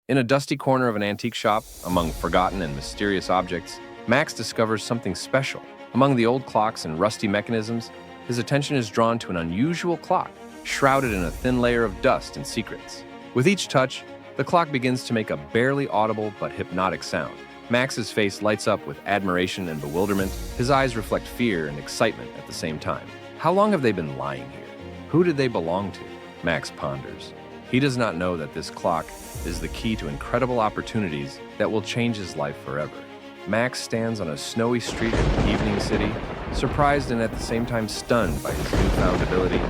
In a dusty corner of an antique shop, among forgotten and mysterious objects, Max discovers something special. Among the old clocks and rusty mechanisms, his attention is drawn to an unusual clock, shrouded in a thin layer of dust and secrets. With each touch, the clock begins to make a barely audible but hypnotic sound. Max's face lights up with admiration and bewilderment. His eyes reflect fear and excitement at the same time. How long have they been lying here? Who did they belong to? Max ponders. He does not know that this clock is the key to incredible opportunities that will change his life forever. Max stands on a snowy street in the evening city, surprised and at the same time stunned by his newfound ability.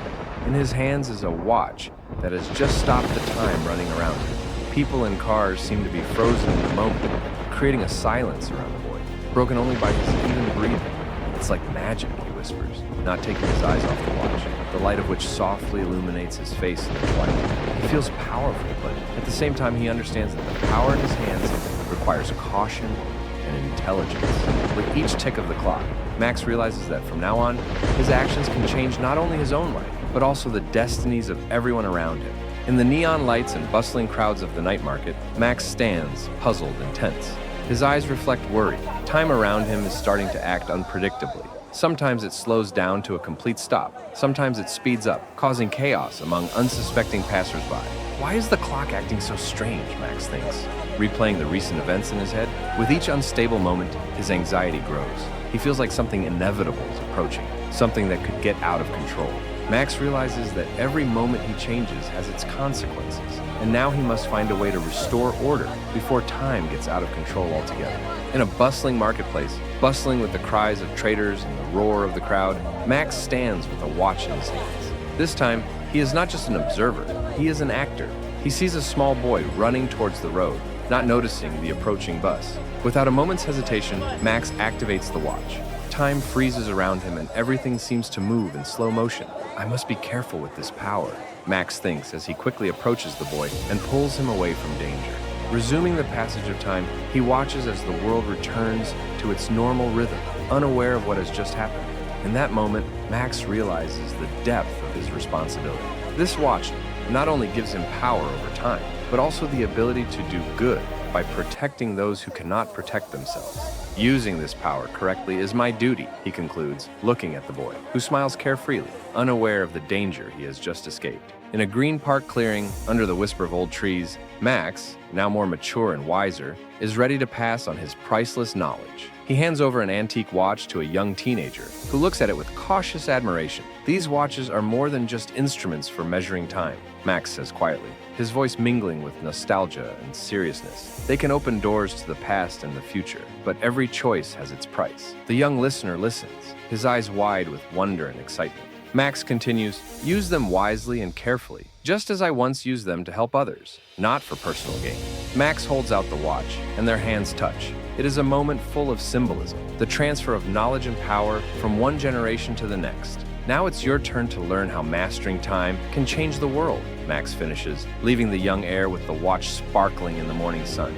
In his hands is a watch that has just stopped the time running around him. People and cars seem to be frozen in the moment, creating a silence around the boy, broken only by his even breathing. It's like magic, he whispers, not taking his eyes off the watch, the light of which softly illuminates his face in the twilight. He feels powerful, but at the same time he understands that the power in his hands requires caution and intelligence. With each tick of the clock, Max realizes that from now on, his actions can change not only his own life, but also the destinies of everyone around him. In the neon lights and bustling crowds of the night market, Max stands, puzzled and tense. His eyes reflect worry. Time around him is starting to act unpredictably. Sometimes it slows down to a complete stop. Sometimes it speeds up, causing chaos among unsuspecting passersby. Why is the clock acting so strange, Max thinks, replaying the recent events in his head. With each unstable moment, his anxiety grows. He feels like something inevitable is approaching, something that could get out of control. Max realizes that every moment he changes has its consequences, and now he must find a way to restore order before time gets out of control altogether. In a bustling marketplace, bustling with the cries of traders and the roar of the crowd, Max stands with a watch in his hands. This time, he is not just an observer, he is an actor. He sees a small boy running towards the road, not noticing the approaching bus. Without a moment's hesitation, Max activates the watch. Time freezes around him and everything seems to move in slow motion. I must be careful with this power, Max thinks as he quickly approaches the boy and pulls him away from danger. Resuming the passage of time, he watches as the world returns to its normal rhythm, unaware of what has just happened. In that moment, Max realizes the depth of his responsibility. This watch not only gives him power over time, but also the ability to do good by protecting those who cannot protect themselves. Using this power correctly is my duty, he concludes, looking at the boy, who smiles carefreely, unaware of the danger he has just escaped. In a green park clearing, under the whisper of old trees, Max, now more mature and wiser, is ready to pass on his priceless knowledge. He hands over an antique watch to a young teenager, who looks at it with cautious admiration. These watches are more than just instruments for measuring time, Max says quietly, his voice mingling with nostalgia and seriousness. They can open doors to the past and the future, but every choice has its price. The young listener listens, his eyes wide with wonder and excitement. Max continues, use them wisely and carefully, just as I once used them to help others, not for personal gain. Max holds out the watch, and their hands touch. It is a moment full of symbolism, the transfer of knowledge and power from one generation to the next. Now it's your turn to learn how mastering time can change the world, Max finishes, leaving the young heir with the watch sparkling in the morning sun.